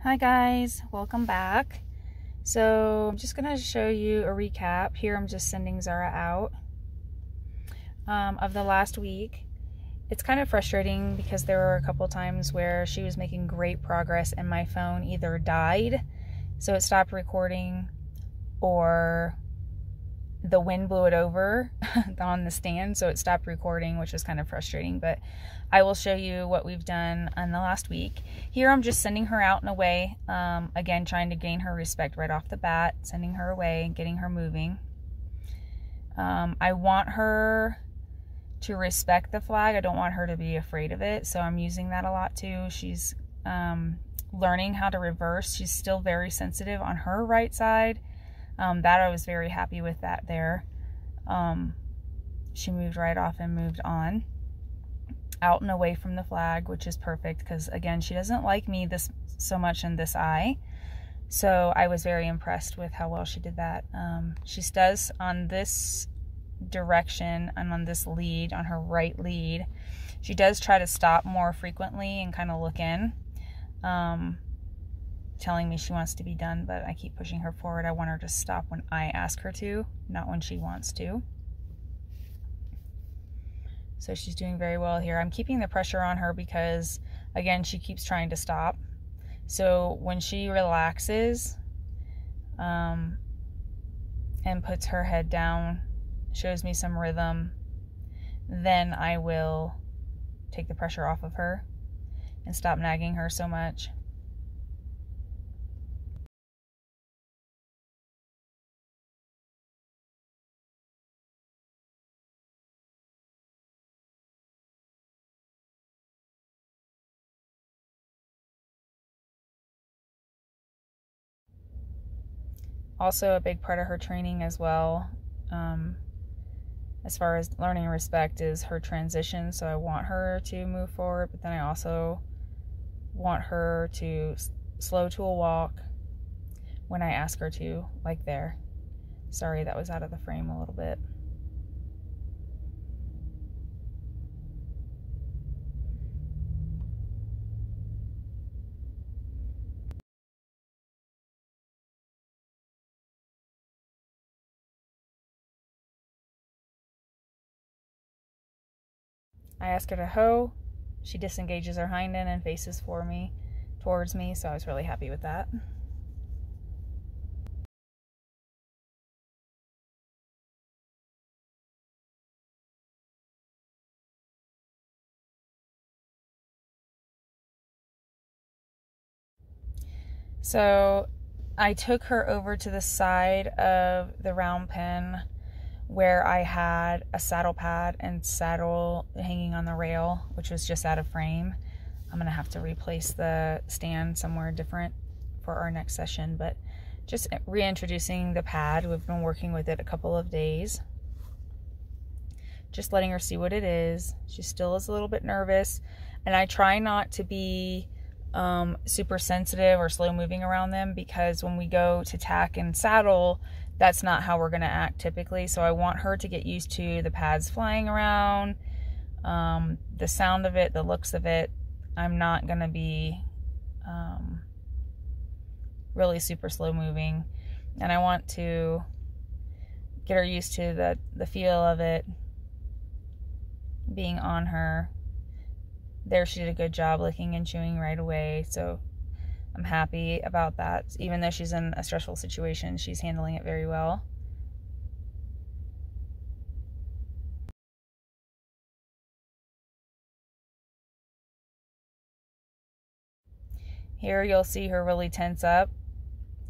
Hi guys, welcome back. So I'm just gonna show you a recap. Here I'm just sending Zahra out of the last week. It's kind of frustrating because there were a couple times where she was making great progress and my phone either died, so it stopped recording, or the wind blew it over on the stand, so it stopped recording, which was kind of frustrating. But I will show you what we've done in the last week. Here I'm just sending her out and away, again trying to gain her respect right off the bat, sending her away and getting her moving. I want her to respect the flag. I don't want her to be afraid of it, so I'm using that a lot too. She's learning how to reverse. She's still very sensitive on her right side. That I was very happy with that there. She moved right off and moved on out and away from the flag, which is perfect because again, she doesn't like me this so much in this eye. So I was very impressed with how well she did that. She does on this direction and on this lead, on her right lead, she does try to stop more frequently and kind of look in. Telling me she wants to be done, but I keep pushing her forward. I want her to stop when I ask her to, not when she wants to. So she's doing very well here. I'm keeping the pressure on her because, again, she keeps trying to stop. So when she relaxes and puts her head down, shows me some rhythm, then I will take the pressure off of her and stop nagging her so much. Also a big part of her training as well, as far as learning respect, is her transition. So I want her to move forward, but then I also want her to slow to a walk when I ask her to, like there. Sorry, that was out of the frame a little bit. I ask her to hoe. She disengages her hind end and faces towards me, so I was really happy with that. So I took her over to the side of the round pen where I had a saddle pad and saddle hanging on the rail, which was just out of frame. I'm gonna have to replace the stand somewhere different for our next session, but just reintroducing the pad. We've been working with it a couple of days. Just letting her see what it is. She still is a little bit nervous, and I try not to be super sensitive or slow moving around them, because when we go to tack and saddle, that's not how we're going to act typically. So I want her to get used to the pads flying around, the sound of it, the looks of it. I'm not going to be really super slow moving, and I want to get her used to the feel of it being on her. There, she did a good job licking and chewing right away, so I'm happy about that. Even though she's in a stressful situation, she's handling it very well. Here you'll see her really tense up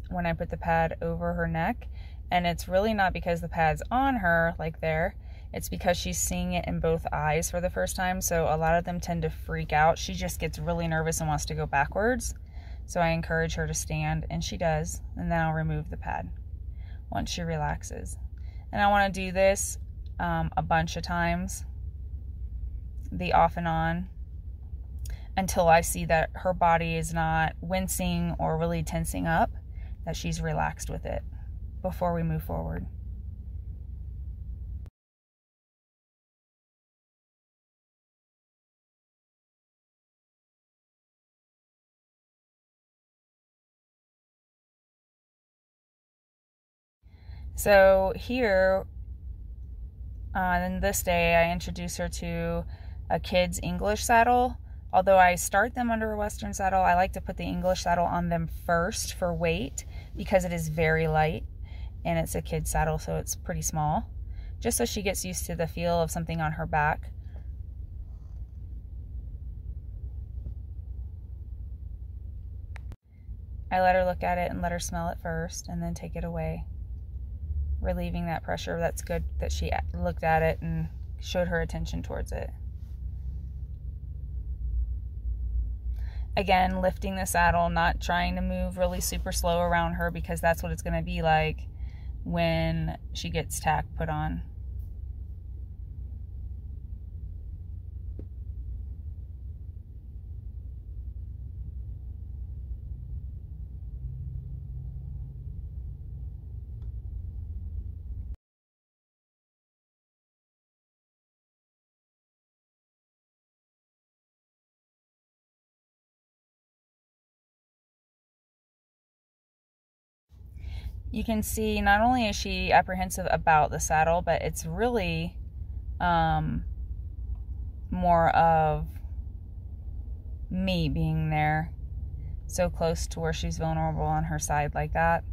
when I put the pad over her neck, and it's really not because the pad's on her like there. It's because she's seeing it in both eyes for the first time, so a lot of them tend to freak out. She just gets really nervous and wants to go backwards. So I encourage her to stand, and she does, and then I'll remove the pad once she relaxes. And I want to do this a bunch of times, the off and on, until I see that her body is not wincing or really tensing up, that she's relaxed with it before we move forward. So here, on this day, I introduce her to a kid's English saddle. Although I start them under a Western saddle, I like to put the English saddle on them first for weight because it is very light and it's a kid's saddle, so it's pretty small. Just so she gets used to the feel of something on her back. I let her look at it and let her smell it first and then take it away, relieving that pressure. That's good that she looked at it and showed her attention towards it. Again, lifting the saddle, not trying to move really super slow around her because that's what it's going to be like when she gets tack put on. You can see not only is she apprehensive about the saddle, but it's really more of me being there so close to where she's vulnerable on her side like that.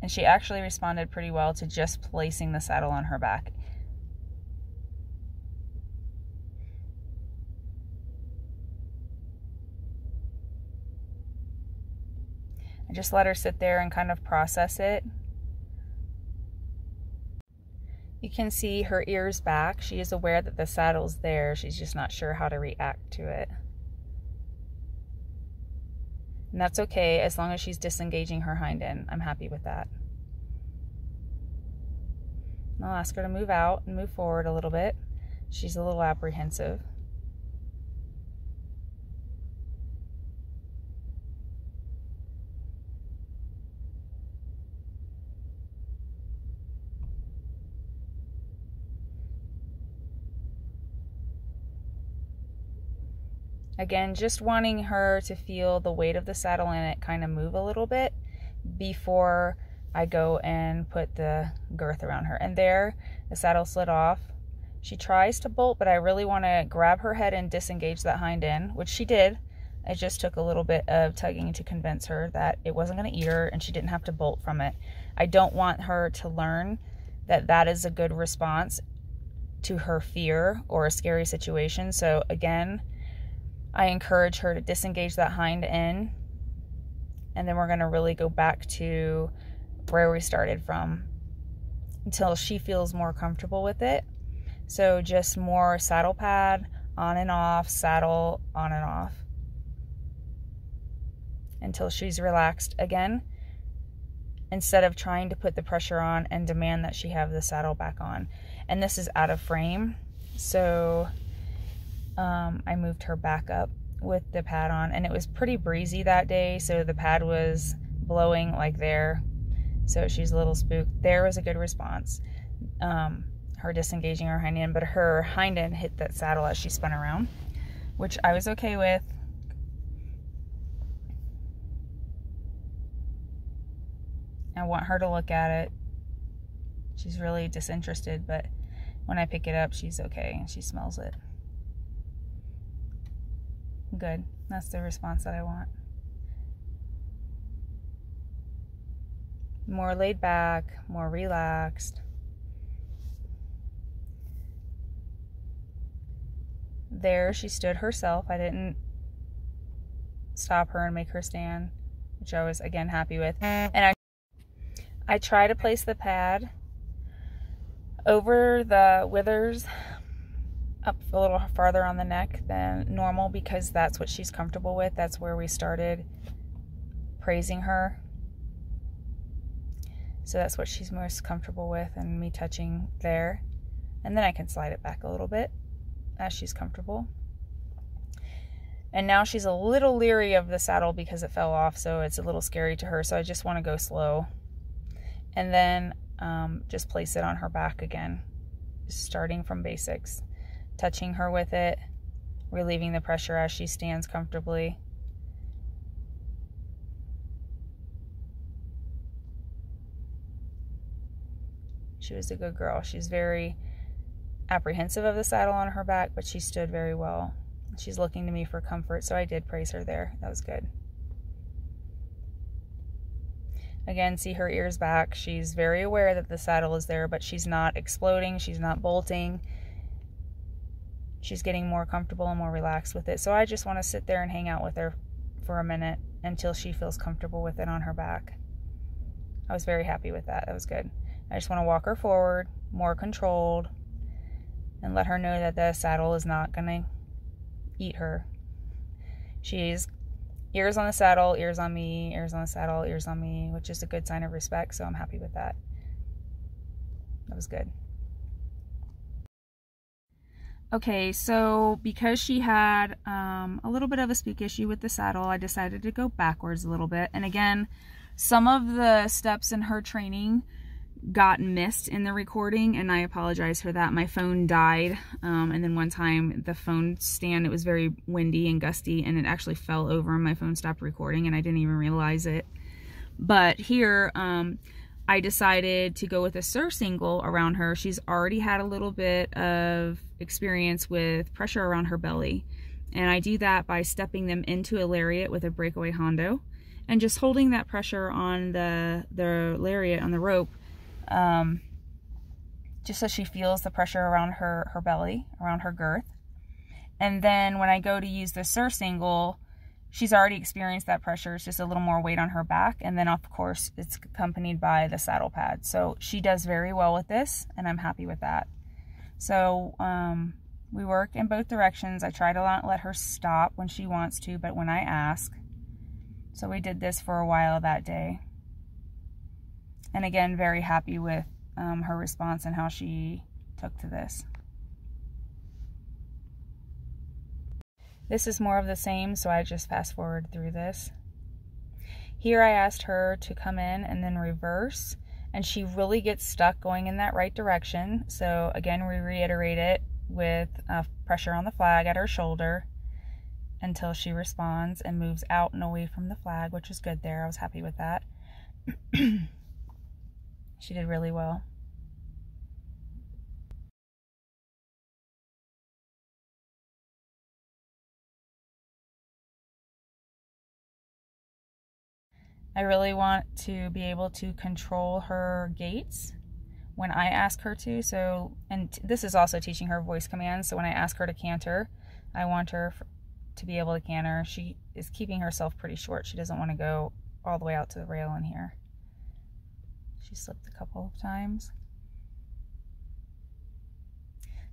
And she actually responded pretty well to just placing the saddle on her back. I just let her sit there and kind of process it. You can see her ears back. She is aware that the saddle's there. She's just not sure how to react to it. And that's okay as long as she's disengaging her hind end. I'm happy with that. And I'll ask her to move out and move forward a little bit. She's a little apprehensive. Again, just wanting her to feel the weight of the saddle and it kind of move a little bit before I go and put the girth around her. And there, the saddle slid off. She tries to bolt, but I really want to grab her head and disengage that hind end, which she did. It just took a little bit of tugging to convince her that it wasn't going to eat her and she didn't have to bolt from it. I don't want her to learn that that is a good response to her fear or a scary situation. So again, I encourage her to disengage that hind end, and then we're going to really go back to where we started from until she feels more comfortable with it. So just more saddle pad on and off, saddle on and off until she's relaxed again, instead of trying to put the pressure on and demand that she have the saddle back on. And this is out of frame, so I moved her back up with the pad on, and it was pretty breezy that day, so the pad was blowing like there, so she's a little spooked. There was a good response, her disengaging her hind end, but her hind end hit that saddle as she spun around, which I was okay with. I want her to look at it. She's really disinterested, but when I pick it up, she's okay and she smells it. Good. That's the response that I want. More laid back, more relaxed. There, she stood herself. I didn't stop her and make her stand, which I was, again, happy with. And I try to place the pad over the withers, up a little farther on the neck than normal, because that's what she's comfortable with. That's where we started praising her. So that's what she's most comfortable with, and me touching there. And then I can slide it back a little bit as she's comfortable. And now she's a little leery of the saddle because it fell off, so it's a little scary to her. So I just want to go slow. And then just place it on her back again, starting from basics. Touching her with it, relieving the pressure as she stands comfortably. She was a good girl. She's very apprehensive of the saddle on her back, but she stood very well. She's looking to me for comfort, so I did praise her there. That was good. Again, see her ears back. She's very aware that the saddle is there, but she's not exploding. She's not bolting. She's getting more comfortable and more relaxed with it. So I just want to sit there and hang out with her for a minute until she feels comfortable with it on her back. I was very happy with that. That was good. I just want to walk her forward, more controlled, and let her know that the saddle is not going to eat her. She's ears on the saddle, ears on me, ears on the saddle, ears on me, which is a good sign of respect, so I'm happy with that. That was good. Okay, so because she had a little bit of a speak issue with the saddle, I decided to go backwards a little bit. And again, some of the steps in her training got missed in the recording, and I apologize for that. My phone died, and then one time the phone stand, it was very windy and gusty, and it actually fell over and my phone stopped recording and I didn't even realize it. But here, I decided to go with a surcingle around her. She's already had a little bit of experience with pressure around her belly, and I do that by stepping them into a lariat with a breakaway hondo and just holding that pressure on the lariat on the rope, just so she feels the pressure around her belly, around her girth. And then when I go to use the surcingle, she's already experienced that pressure. It's just a little more weight on her back. And then of course it's accompanied by the saddle pad. So she does very well with this, and I'm happy with that. So we work in both directions. I try to not let her stop when she wants to, but when I ask. So we did this for a while that day. And again, very happy with her response and how she took to this. This is more of the same, so I just fast forward through this. Here I asked her to come in and then reverse, and she really gets stuck going in that right direction. So again, we reiterate it with pressure on the flag at her shoulder until she responds and moves out and away from the flag, which is good there. I was happy with that. She did really well. I really want to be able to control her gaits when I ask her to. So, and this is also teaching her voice commands. So when I ask her to canter, I want her to be able to canter. She is keeping herself pretty short. She doesn't want to go all the way out to the rail in here. She slipped a couple of times.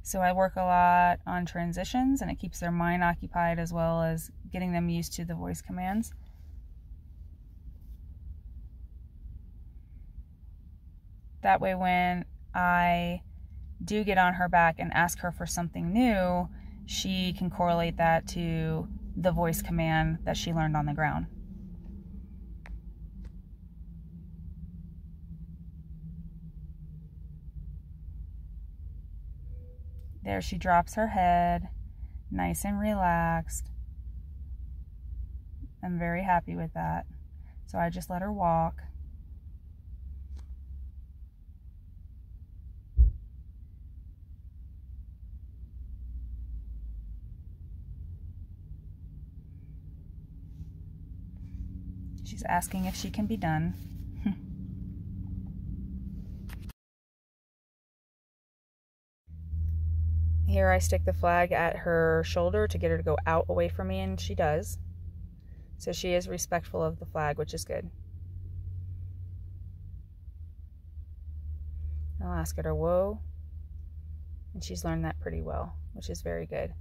So I work a lot on transitions, and it keeps their mind occupied as well as getting them used to the voice commands. That way when I do get on her back and ask her for something new, she can correlate that to the voice command that she learned on the ground. There she drops her head, nice and relaxed. I'm very happy with that. So I just let her walk. She's asking if she can be done. Here I stick the flag at her shoulder to get her to go out away from me, and she does. So she is respectful of the flag, which is good. I'll ask her to whoa, and she's learned that pretty well, which is very good.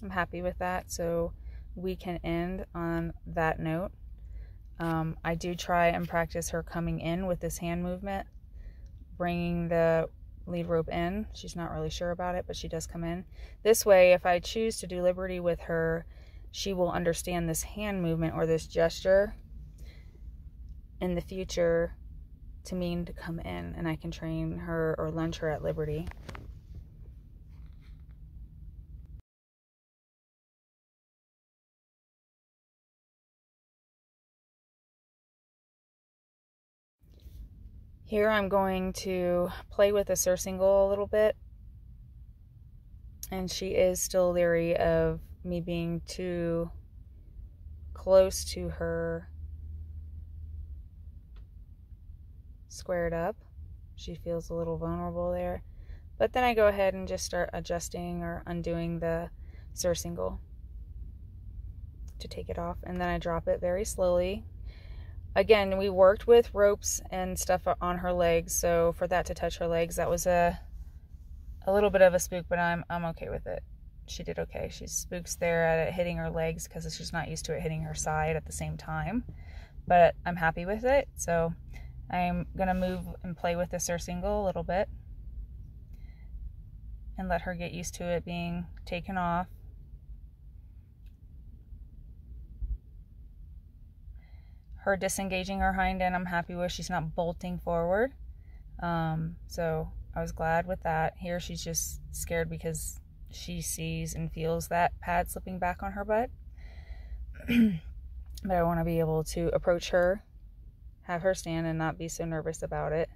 I'm happy with that, so we can end on that note. I do try and practice her coming in with this hand movement, bringing the lead rope in. She's not really sure about it, but she does come in. This way, if I choose to do liberty with her, she will understand this hand movement or this gesture in the future to mean to come in, and I can train her or lunge her at liberty. Here I'm going to play with the surcingle a little bit. And she is still leery of me being too close to her squared up. She feels a little vulnerable there. But then I go ahead and just start adjusting or undoing the surcingle to take it off. And then I drop it very slowly. Again, we worked with ropes and stuff on her legs, so for that to touch her legs, that was a little bit of a spook, but I'm okay with it. She did okay. She spooks there at it hitting her legs because she's not used to it hitting her side at the same time. But I'm happy with it, so I'm gonna move and play with the surcingle a little bit and let her get used to it being taken off. Her disengaging her hind end, I'm happy with. She's not bolting forward. So I was glad with that. Here she's just scared because she sees and feels that pad slipping back on her butt. But I want to be able to approach her, have her stand and not be so nervous about it.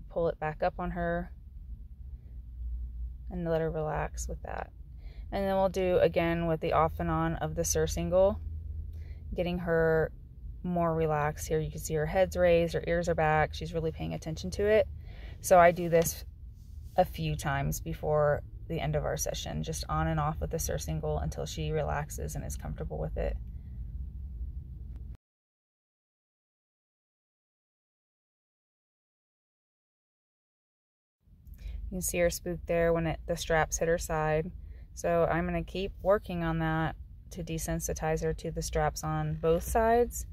Pull it back up on her and let her relax with that. And then we'll do again with the off and on of the surcingle, getting her more relaxed. Here you can see her head's raised, her ears are back, she's really paying attention to it. So I do this a few times before the end of our session, just on and off with the surcingle until she relaxes and is comfortable with it. You can see her spook there when the straps hit her side. So I'm going to keep working on that to desensitize her to the straps on both sides.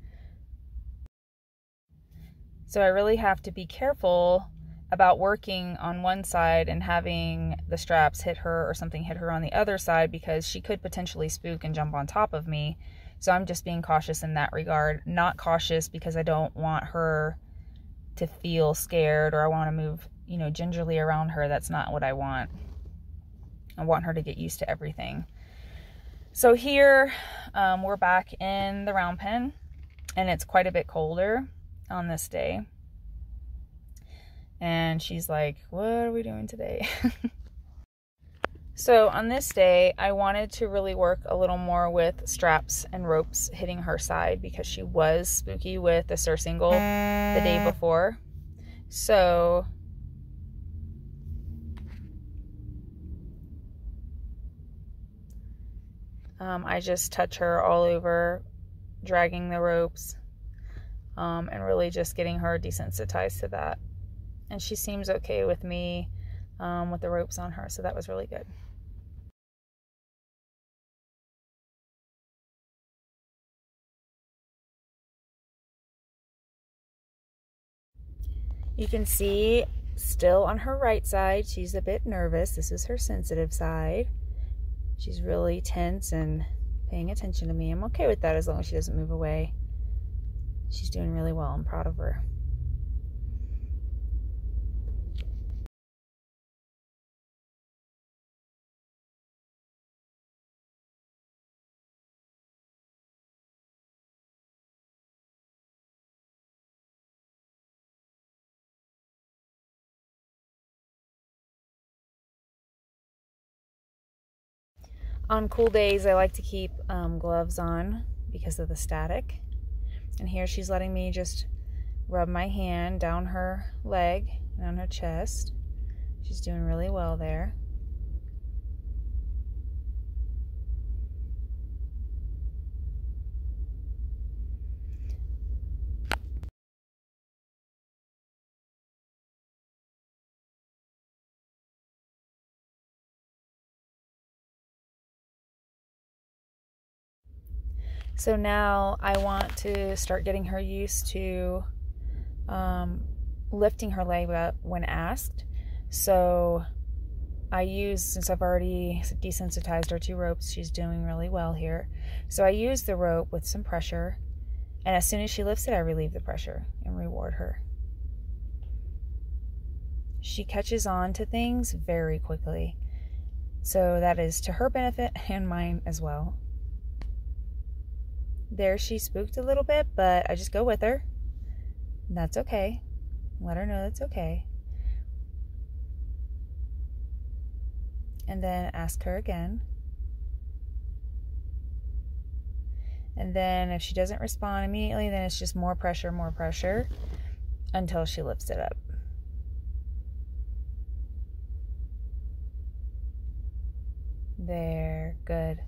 So I really have to be careful about working on one side and having the straps hit her or something hit her on the other side, because she could potentially spook and jump on top of me. So I'm just being cautious in that regard. Not cautious because I don't want her to feel scared or I want to move, you know, gingerly around her. That's not what I want. I want her to get used to everything. So here we're back in the round pen, and it's quite a bit colder on this day. And she's like, what are we doing today? So on this day, I wanted to really work a little more with straps and ropes hitting her side because she was spooky with the surcingle the day before. So I just touch her all over, dragging the ropes, and really just getting her desensitized to that. And she seems okay with me with the ropes on her, so that was really good. You can see still on her right side, she's a bit nervous. This is her sensitive side. She's really tense and paying attention to me. I'm okay with that as long as she doesn't move away. She's doing really well. I'm proud of her. On cool days, I like to keep gloves on because of the static. And here she's letting me just rub my hand down her leg and on her chest. She's doing really well there. So now I want to start getting her used to lifting her leg up when asked. So I use, since I've already desensitized her to ropes, she's doing really well here. So I use the rope with some pressure, and as soon as she lifts it, I relieve the pressure and reward her. She catches on to things very quickly. So that is to her benefit and mine as well. There she spooked a little bit, but I just go with her. That's okay. Let her know that's okay. And then ask her again. And then if she doesn't respond immediately, then it's just more pressure until she lifts it up. There, good.